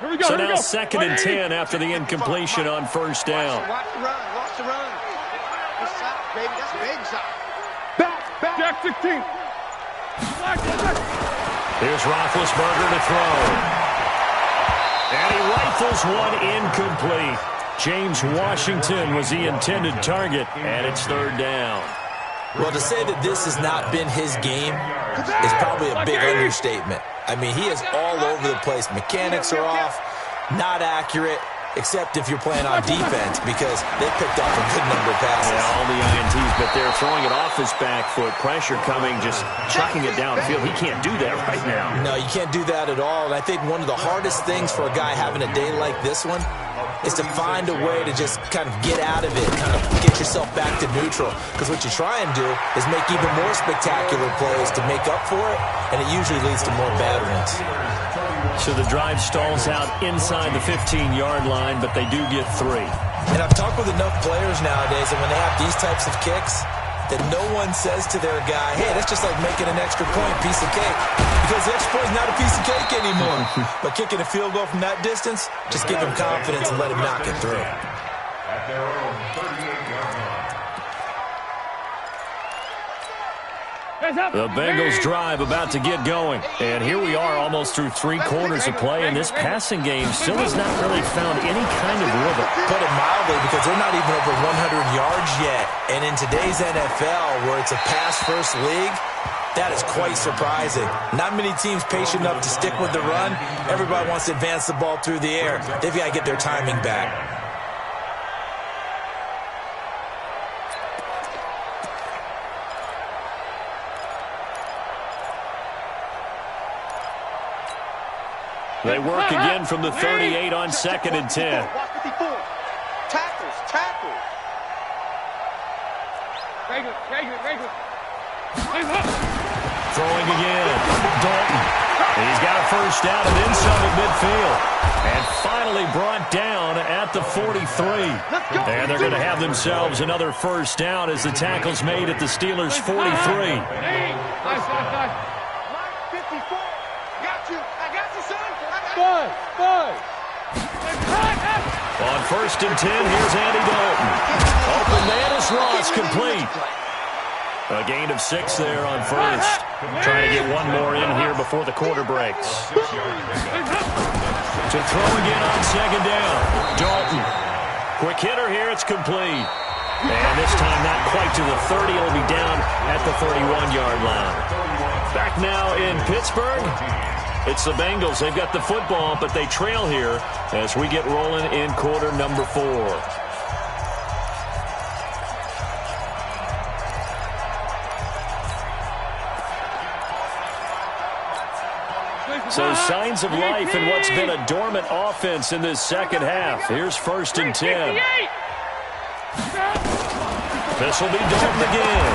So now 2nd and 10 after the incompletion on first down. Watch the run. Watch the run. Good shot, baby. That's a big shot. Back. Jack 16. Here's Roethlisberger to throw. And he rifles one incomplete. James Washington was the intended target, and it's 3rd down. Well, to say that this has not been his game is probably a big understatement. I mean, he is all over the place. Mechanics are off, not accurate, except if you're playing on defense because they picked off a good number of passes. Yeah, all the INTs, but they're throwing it off his back foot. Pressure coming, just chucking it downfield. He can't do that right now. No, you can't do that at all. And I think one of the hardest things for a guy having a day like this one is to find a way to just kind of get out of it, kind of get yourself back to neutral. Because what you try and do is make even more spectacular plays to make up for it, and it usually leads to more bad ones. So the drive stalls out inside the 15-yard line, but they do get 3. And I've talked with enough players nowadays, and when they have these types of kicks, that no one says to their guy, hey, that's just like making an extra point, piece of cake. Because the extra point is not a piece of cake anymore. But kicking a field goal from that distance, just give him confidence and let him knock it through. The Bengals drive about to get going. And here we are almost through 3 quarters of play, and this passing game still has not really found any kind of rhythm. Put it mildly, because they're not even over 100 yards yet. And in today's NFL, where it's a pass-first league, that is quite surprising. Not many teams patient enough to stick with the run. Everybody wants to advance the ball through the air. They've got to get their timing back. They work again from the 38 on 2nd and 10. Tackles. Throwing again. Dalton. He's got a first down and then some at midfield. And finally brought down at the 43. And they're going to have themselves another first down as the tackle's made at the Steelers' 43. On 1st and 10, here's Andy Dalton. Open man is Ross, complete. A gain of 6 there on first. Trying to get one more in here before the quarter breaks. To throw again on 2nd down. Dalton. Quick hitter here, it's complete. And this time not quite to the 30. It'll be down at the 31-yard line. Back now in Pittsburgh. It's the Bengals. They've got the football, but they trail here as we get rolling in quarter number 4. So signs of life in what's been a dormant offense in this second half. Here's 1st and 10. This will be Dalton again.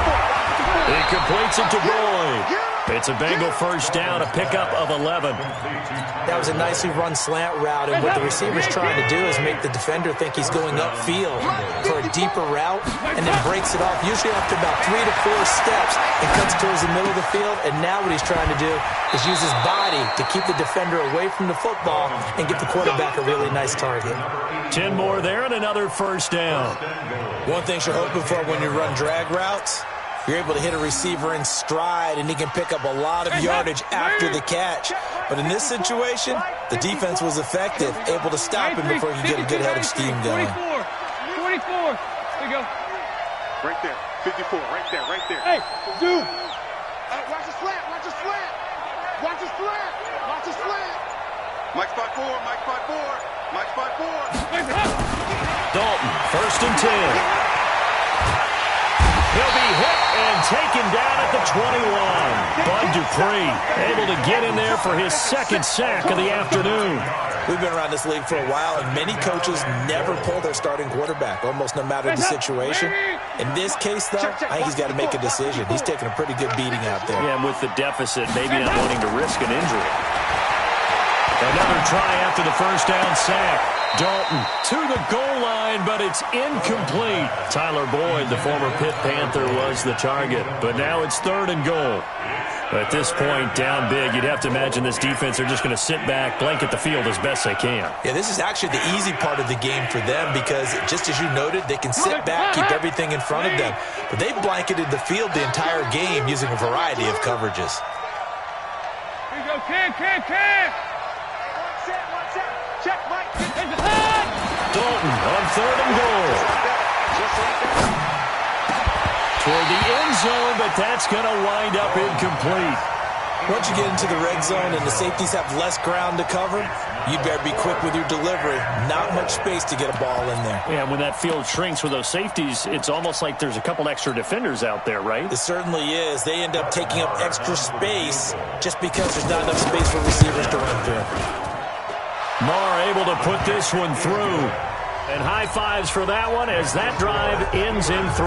He completes it to Boyd. It's a Bengal first down, a pickup of 11. That was a nicely run slant route, and what the receiver's trying to do is make the defender think he's going upfield for a deeper route, and then breaks it off, usually after about 3 to 4 steps, and cuts towards the middle of the field. And now what he's trying to do is use his body to keep the defender away from the football and get the quarterback a really nice target. 10 more there and another first down. One thing you're hoping for when you run drag routes, you're able to hit a receiver in stride, and he can pick up a lot of yardage after the catch. But in this situation, the defense was effective, able to stop him before he could get a good head of steam going. 24. There you go. Right there. 54. Right there. Right there. Hey, zoom. Watch the slant. Watch the slant. Watch the slant. Watch the slant. Mike spot 4. Mike spot 4. Mike spot 4. Dalton, 1st and 10. He'll be hit and taken down at the 21. Bud Dupree able to get in there for his 2nd sack of the afternoon. We've been around this league for a while, and many coaches never pull their starting quarterback, almost no matter the situation. In this case, though, I think he's got to make a decision. He's taking a pretty good beating out there. Yeah, and with the deficit, maybe not wanting to risk an injury. Another try after the first down sack. Dalton to the goal line, but it's incomplete. Tyler Boyd, the former Pitt Panther, was the target. But now it's 3rd and goal. At this point, down big, you'd have to imagine this defense are just going to sit back, blanket the field as best they can. Yeah, this is actually the easy part of the game for them because, just as you noted, they can sit back, keep everything in front of them. But they've blanketed the field the entire game using a variety of coverages. Here you go, can. Check, Mike. Dalton on 3rd and goal. Toward the end zone, but that's going to wind up incomplete. Once you get into the red zone and the safeties have less ground to cover, you better be quick with your delivery. Not much space to get a ball in there. Yeah, when that field shrinks with those safeties, it's almost like there's a couple extra defenders out there, right? It certainly is. They end up taking up extra space just because there's not enough space for receivers to run through. Marr able to put this one through. And high fives for that one as that drive ends in 3.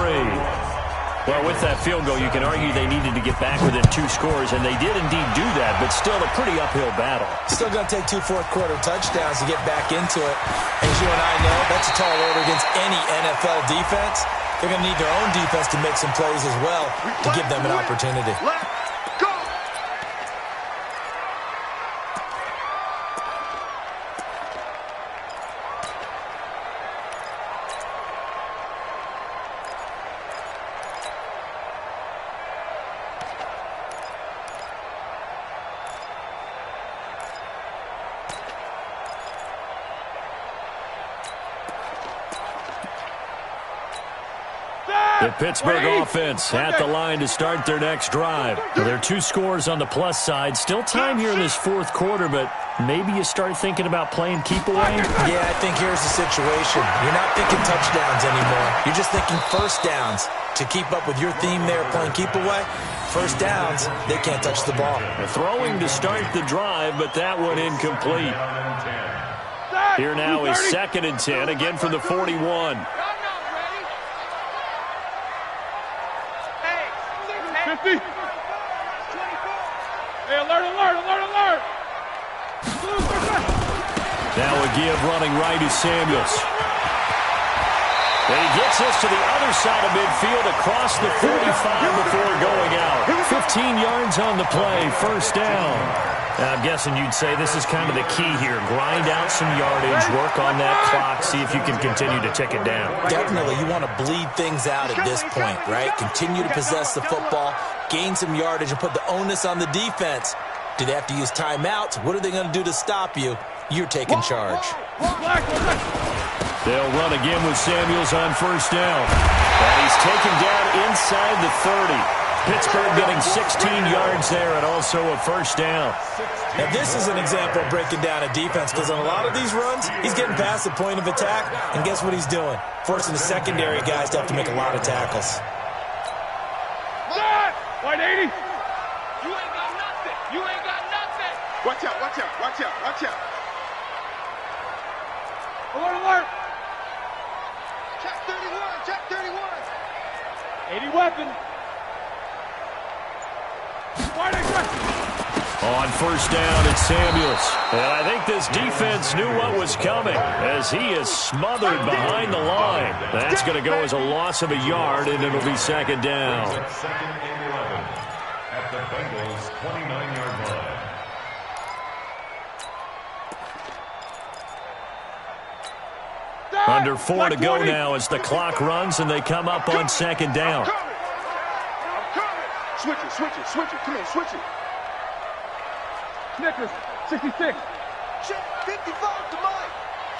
Well, with that field goal, you can argue they needed to get back within 2 scores, and they did indeed do that, but still a pretty uphill battle. Still going to take 2 fourth-quarter touchdowns to get back into it. As you and I know, that's a tall order against any NFL defense. They're going to need their own defense to make some plays as well to give them an opportunity. Let's go. The Pittsburgh offense at the line to start their next drive. Well, there are 2 scores on the plus side. Still time here in this 4th quarter, but maybe you start thinking about playing keep away? Yeah, I think here's the situation. You're not thinking touchdowns anymore. You're just thinking first downs. To keep up with your theme there, playing keep away, first downs, they can't touch the ball. Throwing to start the drive, but that one incomplete. Here now is 2nd and 10, again from the 41. 50. Hey, alert. Now a give running right is Samuels. And he gets us to the other side of midfield across the 45 before going out. 15 yards on the play, first down. Now, I'm guessing you'd say this is kind of the key here. Grind out some yardage, work on that clock, see if you can continue to tick it down. Definitely, you want to bleed things out at this point, right? Continue to possess the football, gain some yardage, and put the onus on the defense. Do they have to use timeouts? What are they going to do to stop you? You're taking charge. They'll run again with Samuels on first down. And he's taken down inside the 30. Pittsburgh getting 16 yards there and also a first down. Now, this is an example of breaking down a defense because on a lot of these runs, he's getting past the point of attack, and guess what he's doing? Forcing the secondary guys to have to make a lot of tackles. White 80. You ain't got nothing. Watch out. Alert. Check 31. 80 weapon. On first down, it's Samuels. And I think this defense knew what was coming as he is smothered behind the line. That's going to go as a loss of a yard, and it'll be 2nd down. Second and 11 at the Bengals' 29-yard line. Under 4 to go now as the clock runs, and they come up on 2nd down. Switch it. Come on, switch it. Snickers, 66. Check 55 to Mike.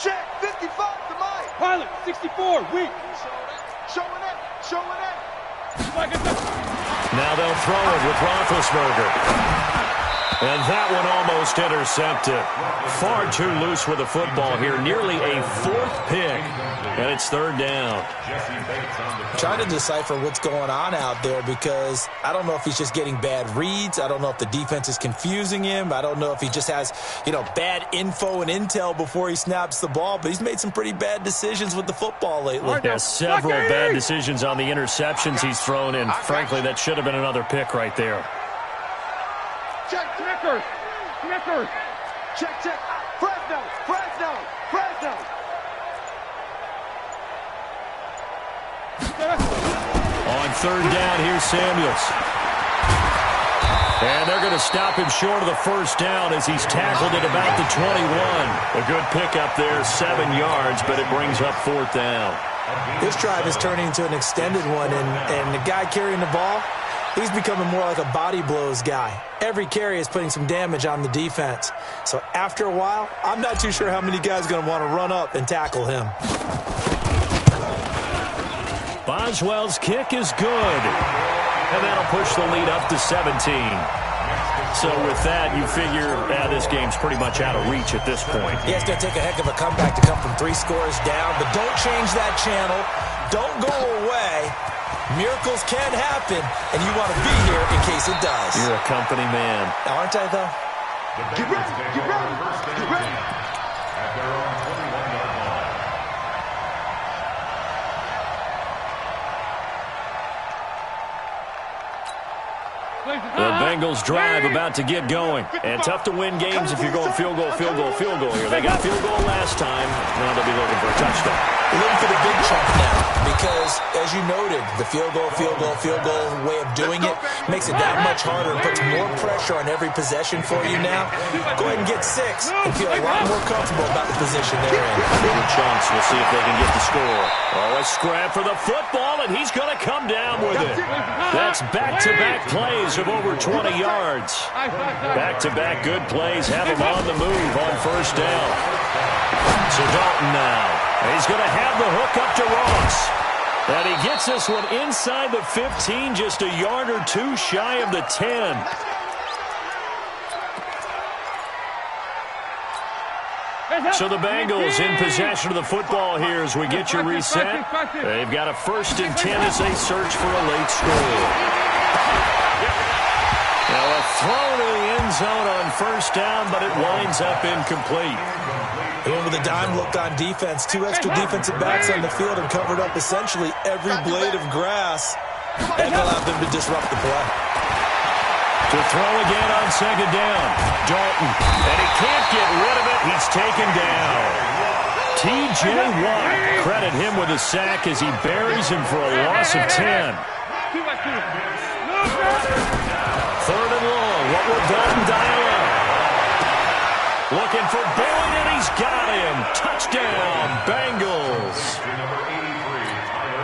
Check 55 to Mike. Pilot, 64. Weak. Showing it. Now they'll throw it with Roethlisberger. And that one almost intercepted. Far too loose with the football here. Nearly a 4th pick. And it's 3rd down. Trying to decipher what's going on out there because I don't know if he's just getting bad reads. I don't know if the defense is confusing him. I don't know if he just has, bad info and intel before he snaps the ball. But he's made some pretty bad decisions with the football lately. Yeah, several bad decisions on the interceptions he's thrown in. Frankly, that should have been another pick right there. Check Snickers. Check, check. Fresno, Fresno, Fresno. On third down, here's Samuels. And they're going to stop him short of the first down as he's tackled at about the 21. A good pickup there, 7 yards, but it brings up fourth down. This drive is turning into an extended one, and the guy carrying the ball, he's becoming more like a body blows guy. Every carry is putting some damage on the defense. So after a while, I'm not too sure how many guys are going to want to run up and tackle him. Boswell's kick is good. And that'll push the lead up to 17. So with that, you figure this game's pretty much out of reach at this point. Yeah, it's going to take a heck of a comeback to come from 3 scores down, but don't change that channel. Don't go away. Miracles can happen, and you want to be here in case it does. You're a company man. Aren't I, though? Get ready, get ready, get ready. At their own 21-yard line. The Bengals drive about to get going. And tough to win games if you're going field goal, field goal, field goal here. They got field goal last time. Now they'll be looking for a touchdown. We're looking for the big chunk now because, as you noted, the field goal way of doing it makes it that much harder and puts more pressure on every possession for you now. Go ahead and get 6 and feel a lot more comfortable about the position they're in. Bigger chunks. We'll see if they can get the score. Oh, a scrap for the football, and he's going to come down with it. That's back-to-back plays of over 20 yards. Back-to-back good plays have him on the move on first down. So Dalton now. He's going to have the hook up to Ross. And he gets this one inside the 15, just a yard or 2 shy of the 10. So the Bengals in possession of the football here as we get you reset. They've got a 1st and 10 as they search for a late score. Now a throw to the end zone on first down, but it winds up incomplete. He went with a dime look on defense. 2 extra defensive backs on the field and covered up essentially every blade of grass. And allowed them to disrupt the play. To throw again on second down. Dalton. And he can't get rid of it. He's taken down. T.J. Watt. Credit him with a sack as he buries him for a loss of 10. 3rd and long. What will Dalton dial up? Looking for Boyd, and he's got him. Touchdown, Bengals.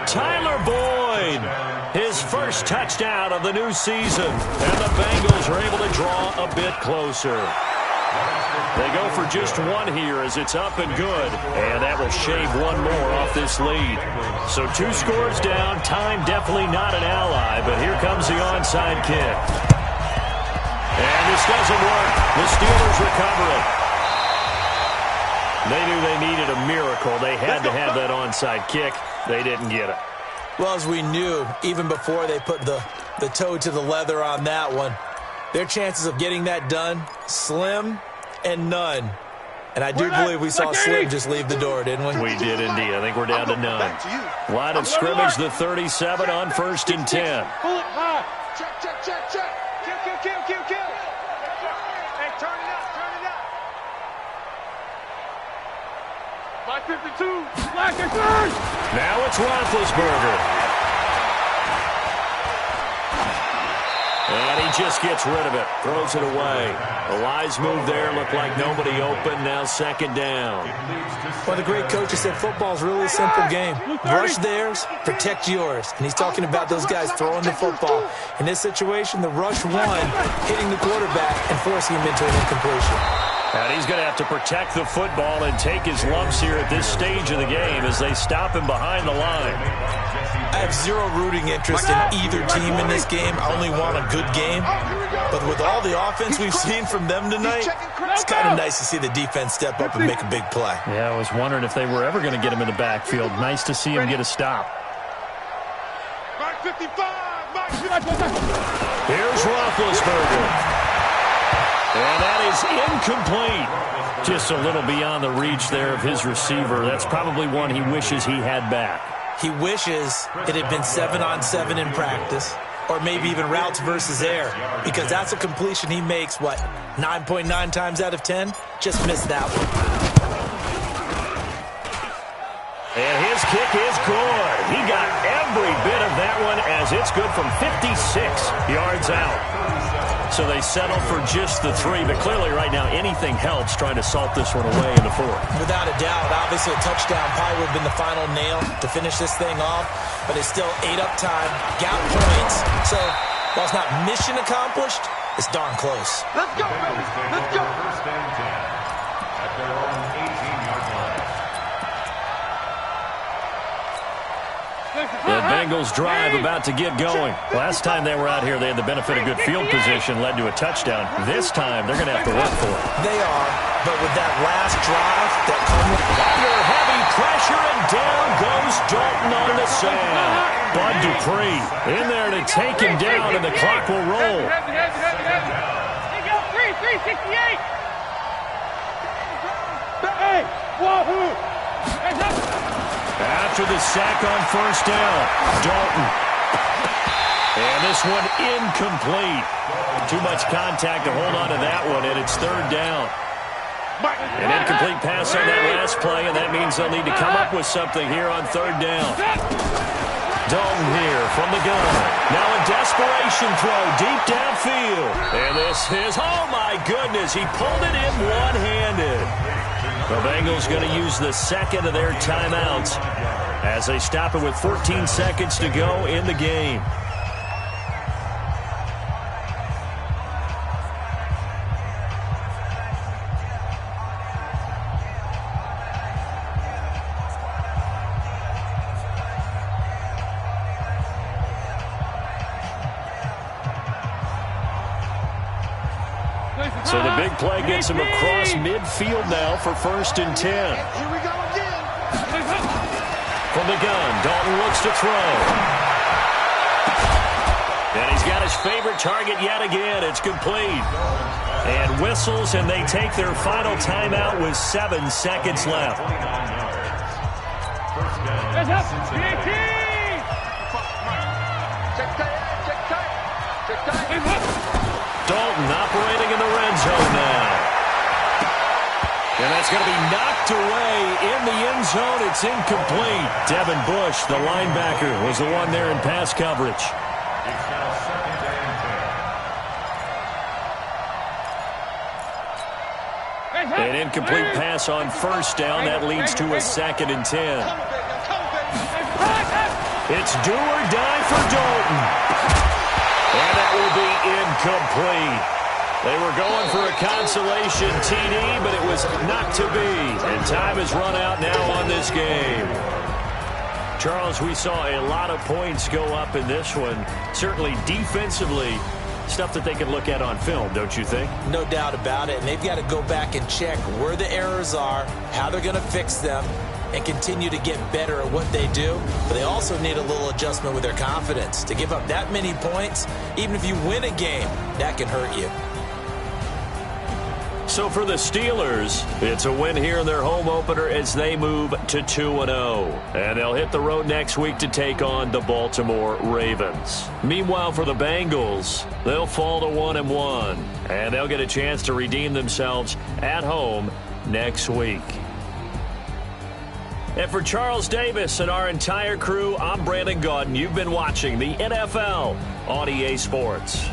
Tyler Boyd, his first touchdown of the new season. And the Bengals are able to draw a bit closer. They go for just 1 here as it's up and good. And that will shave 1 more off this lead. So 2 scores down. Time definitely not an ally, but here comes the onside kick. And this doesn't work. The Steelers recover it. They knew they needed a miracle. They had to have that onside kick. They didn't get it. Well, as we knew, even before they put the toe to the leather on that one, their chances of getting that done, slim and none. And I do believe we saw Slim just leave the door, didn't we? We did indeed. I think we're down to none. Line of scrimmage, the 37 on 1st and 10. Pull it high. Check, check, check, check. Kill, kill, kill, kill, kill. Hey, turn it up, turn it up. Black 52. Black is first. Now it's Roethlisberger. And he just gets rid of it. Throws it away. A wise move there. Looked like nobody open. Now 2nd down. One of the great coaches said football's really a simple game. Rush theirs, protect yours. And he's talking about those guys throwing the football. In this situation, the rush one, hitting the quarterback and forcing him into an incompletion. And he's going to have to protect the football and take his lumps here at this stage of the game as they stop him behind the line. I have zero rooting interest in either team in this game. I only want a good game. But with all the offense we've seen from them tonight, it's kind of nice to see the defense step up and make a big play. Yeah, I was wondering if they were ever going to get him in the backfield. Nice to see him get a stop. Mark 55, Mark 55. Here's Roethlisberger. And that is incomplete. Just a little beyond the reach there of his receiver. That's probably one he wishes he had back. He wishes it had been 7-on-7 in practice. or maybe even routes versus air, because that's a completion he makes, 9.9 times out of 10? Just missed that one. And his kick is good. He got every bit of that one as it's good from 56 yards out. So they settle for just the 3, but clearly right now anything helps trying to salt this one away in the 4th. Without a doubt, obviously a touchdown probably would have been the final nail to finish this thing off, but it's still 8 up time, got points. So while it's not mission accomplished, it's darn close. Let's go, baby. Let's go. First and 10 at their own 18-yard line. The Bengals drive about to get going. Last time they were out here, they had the benefit of good field position, led to a touchdown. This time, they're going to have to work for it. They are, but with that last drive, that under heavy pressure, and down goes Dalton on the sand. Bud Dupree in there to take him down, and the clock will roll. They go 368. Hey, wahoo. Hey, After the sack on first down, Dalton. And this one incomplete. Too much contact to hold on to that one, and it's 3rd down. An incomplete pass on that last play, and that means they'll need to come up with something here on 3rd down. Dalton here from the gun. Now a desperation throw deep downfield. And this is, oh my goodness, he pulled it in one-handed. The Bengals going to use the second of their timeouts as they stop it with 14 seconds to go in the game. So the big play gets him across midfield now for 1st and 10. Here we go again. From the gun, Dalton looks to throw. And he's got his favorite target yet again. It's complete. And whistles, and they take their final timeout with 7 seconds left. Dalton operating in the red zone now. And that's going to be knocked away in the end zone. It's incomplete. Devin Bush, the linebacker, was the one there in pass coverage. It's now 2nd and 10. An incomplete pass on first down. That leads to a 2nd and 10. It's do or die for Dalton. And that will be incomplete. They were going for a consolation TD, but it was not to be. And time has run out now on this game. Charles, we saw a lot of points go up in this one. Certainly defensively, stuff that they can look at on film, don't you think? No doubt about it. And they've got to go back and check where the errors are, how they're going to fix them, and continue to get better at what they do. But they also need a little adjustment with their confidence. To give up that many points, even if you win a game, that can hurt you. So for the Steelers, it's a win here in their home opener as they move to 2-0. And they'll hit the road next week to take on the Baltimore Ravens. Meanwhile, for the Bengals, they'll fall to 1-1. And they'll get a chance to redeem themselves at home next week. And for Charles Davis and our entire crew, I'm Brandon Gaudin. You've been watching the NFL on EA Sports.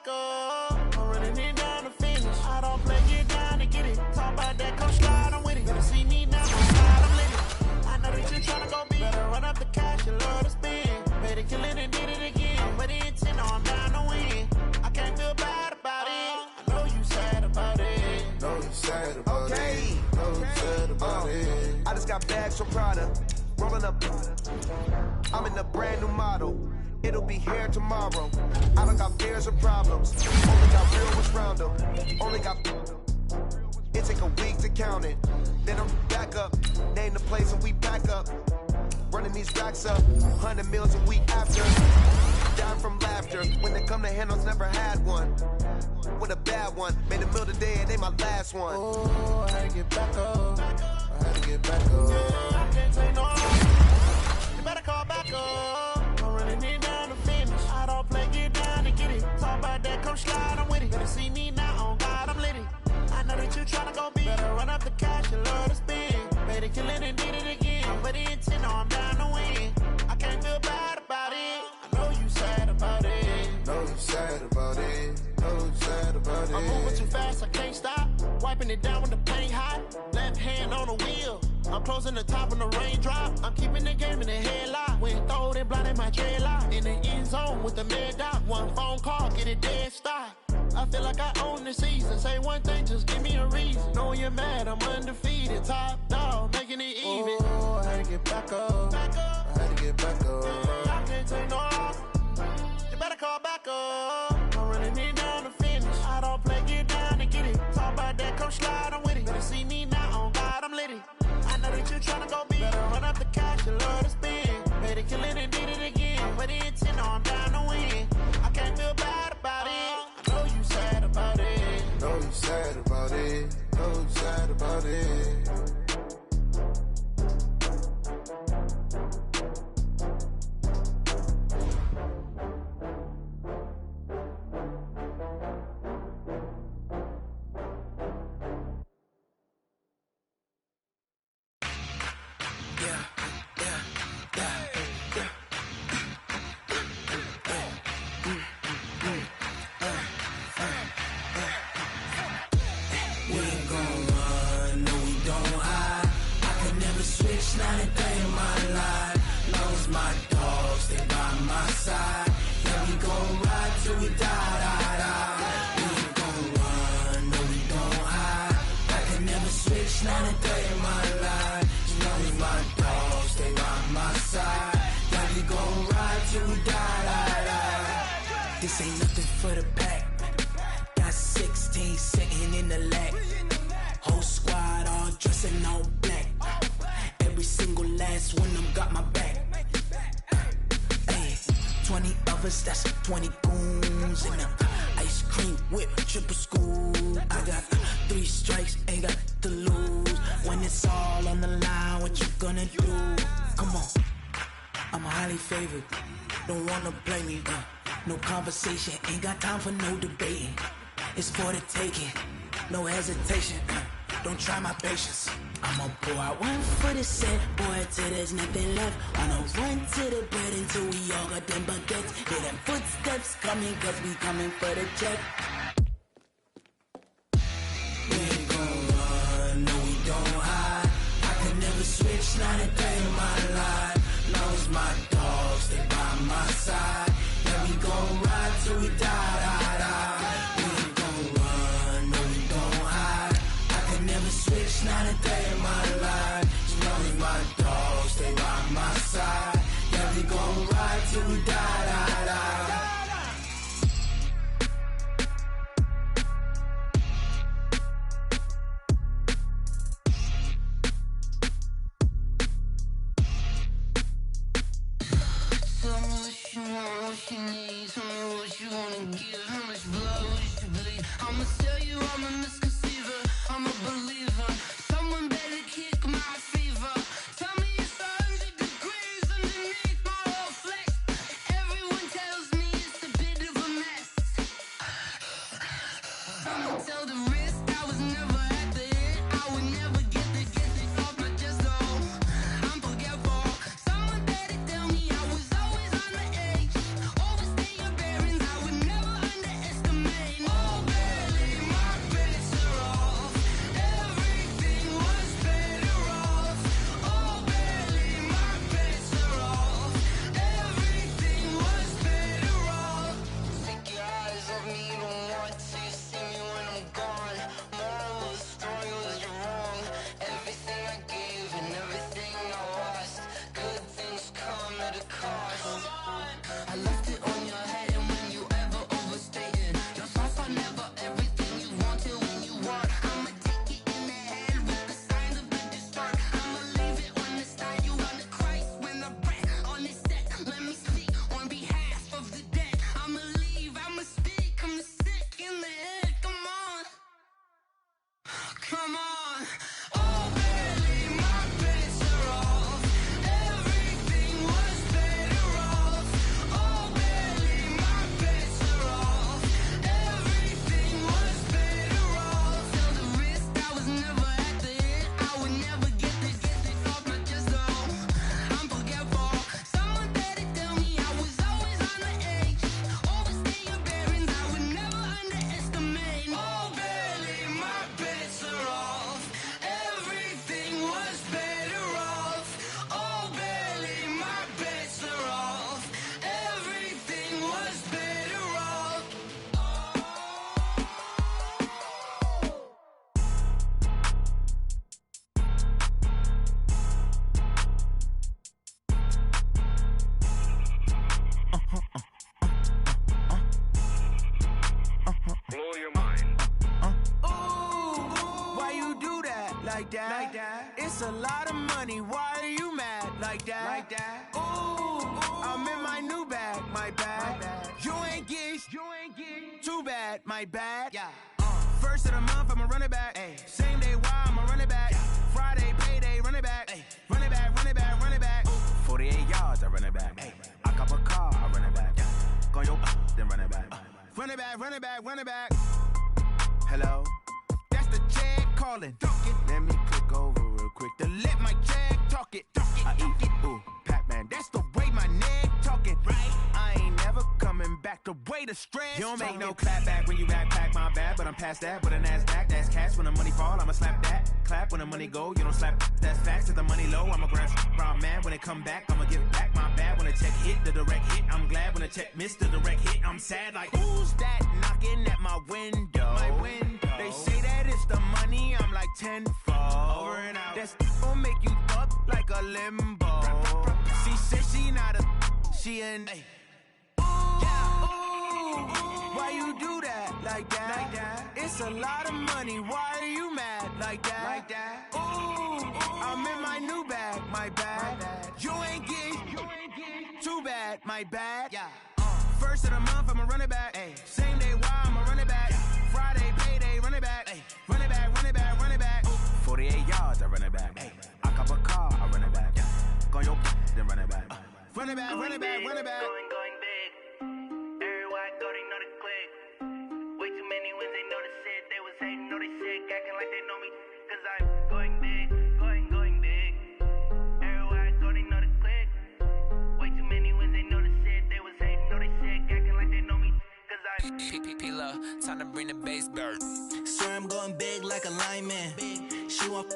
up. I'm running it down to finish. I don't play, get down to get it. Talk about that, come slide, I'm with it. Better see me now, I'm slide, I'm lit. I know that you tryna go big. Better run up the cash, you love to spend. Better kill it and did it again. But the intent, no, I'm down to win. I can't feel bad about it. I know you sad about it. Know you sad about it. Know you sad about it. I just got bags from Prada. Rolling up. I'm in a brand new model. It'll be here tomorrow. I don't got fears or problems. Only got real ones round them. Only got. It take a week to count it. Then I'm back up. Name the place and we back up. Running these racks up. 100 meals a week after. Down from laughter. When they come to handles, never had one. With a bad one. Made a meal today and they my last one. Oh, I had to get back up. I had to get back up. I can't take no. You better call back up. I'm running it down to finish. I don't play, get down to get it. Talk about that, come slide, I'm with it. Better see me now, on God, I'm lit it. I know that you tryna go big. Better run up the cash, you love to spend. Better kill it and did it again. But the intent, no, I'm down to win. I can't feel bad about it. I know you sad about it. Know you sad about it. Know you sad about it. I'm moving too fast, I can't stop. Wiping it down when the paint hot. Left hand on the wheel. I'm closing the top when the raindrop. I'm keeping the game in the headlock. When throwed and blinded my dreadlock. In the end zone with the mad dot. One phone call, get it dead stop. I feel like I own the season. Say one thing, just give me a reason. Knowing you're mad, I'm undefeated. Top dog, making it even. Oh, I had to get back up. I had to get back up. I can't take no. You better call back up. I'm running it down to finish. I don't play, get down to get it. Talk about that, come slide, I'm with it. Better see me now, on God, I'm lit it. I know that you tryna go big. Better run up the cash, you love to spend. Better kill it and did it again. But the intent, no, I'm down to win. I can't feel bad about it. I know you sad about it. Know you sad about it. Know you sad about it. This ain't nothing for the pack. Got 16 sitting in the lag. Whole squad all dressing all black. Every single last one of them got my back. Hey, 20 of us, that's 20 goons in them. Ice cream whip, triple school. I got 3 strikes, ain't got to lose. When it's all on the line, what you gonna do? Come on, I'm highly favored. Don't wanna play me, no conversation, ain't got time for no debating. It's for the taking, no hesitation. Don't try my patience. I'ma pour out one for the set, boy, till there's nothing left. Wanna run to the bread until we all got them baguettes. Hear them footsteps coming, cause we coming for the check. We ain't gon' run, no we don't hide. I could never switch, not a day in my life. Long as my dogs, they by my side. Yeah, we gon' ride till we die. We ain't gon' run, no we don't hide. I could never switch, not a day in my life. As long as my dogs, they by my side. Yeah, we gon' ride till we die. Tell me what you want, what you need. Tell me what you wanna give. How much blood would you bleed? I'ma tell you I'm a misconceiver. I'm a believer. Someone better kick my fever. Tell me it's 100 degrees underneath my whole flesh. Everyone tells me it's a bit of a mess. I'ma tell the risk I was never at the end. I would never get this off my chest though. I'm forgetful. Someone better tell me I was always on the edge. Overstay your bearings, I would never underestimate. like that. It's a lot of money, why are you mad like that? Ooh, I'm in my new bag, my bad. You ain't get too bad, my bad. First of the month, I'ma run it back. Same day, why I'ma run it back. Friday, payday, run it back. Run it back, run it back, run it back. 48 yards, I run it back. I cop a car, I run it back. Go yo, then run it back. Run it back, run it back, run it back. Hello, that's the check calling. Let me click over real quick to let my check talk it. I eat it, ooh, Pac-Man, that's the way my neck talking. Right, I ain't never coming back the way the stress. You don't make no clap back when you backpack, my bad, but I'm past that. With a NASDAQ, that's cash. When the money fall, I'ma slap that. Clap when the money go, you don't slap. That's facts. If the money low, I'ma grab brown man. When it come back, I'ma give it back. My bad when the check hit, the direct hit. I'm glad when the check missed the direct hit. I'm sad like, who's that knocking at my window? They say that it's the money, I'm like tenfold. Over and out. That's gon' make you up like a limbo. She said she not a, she an. Why you do that like that? It's a lot of money, why are you mad like that? Ooh, I'm in my new bag, my bad. You ain't get too bad, my bad. First of the month, I'ma run it back. Same day, why I'ma run it back. Friday, payday, run it back. Run it back, run it back, run it back. 48 yards, I run it back. I cop a car, I run it back. Go yo, then run it back. Run it back, run it back, run it back. Going big. Everywhere I go, they know the click. Way too many wins, they know the shit. They was hating, know they sick, acting like they know me. Cause I'm going big, going big. Everywhere I go, they know the click. Way too many wins, they know the shit. They was hating, know they sick, acting like they know me. Cause I'm P-P-P-Lo, time to bring the bass bird. Swear I'm going big like a lineman. She want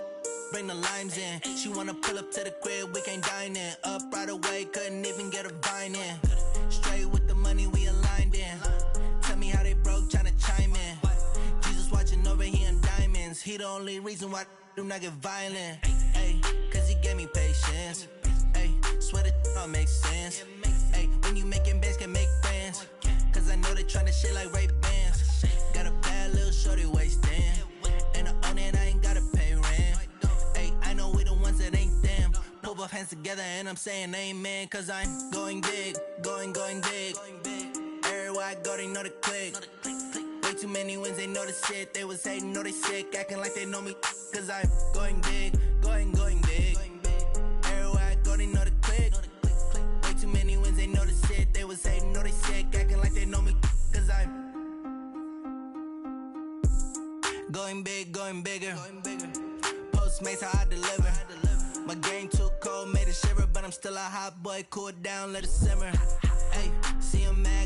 bring the limes in. She wanna pull up to the crib, we can't dine in. Up right away, couldn't even get a vine in. Straight with the money we aligned in. Tell me how they broke, tryna chime in. Jesus watching over here in diamonds. He the only reason why I do not get violent. Ay, cause he gave me patience. Ay, swear that all makes sense. Ay, when you making bands, can make friends. Cause I know they tryna shit like Ray-Bans. Got a bad little shorty wasting. And I own it, I ain't gotta pay rent. Ay, I know we the ones that ain't them. Pull both hands together and I'm saying amen. Cause I'm going big, going big. Everywhere I go, they know the click. Way too many wins, they know the shit. They was hating, know they sick, acting like they know me. Cause I'm going big, going big. Everywhere I go, they know the click. Way too many wins, they know the shit. They was hating, know they sick, acting like they know me. Cause I'm going big, going bigger. Postmates, how I deliver. My game too cold, made it shiver. But I'm still a hot boy, cool it down, let it simmer. Hey, see him mad,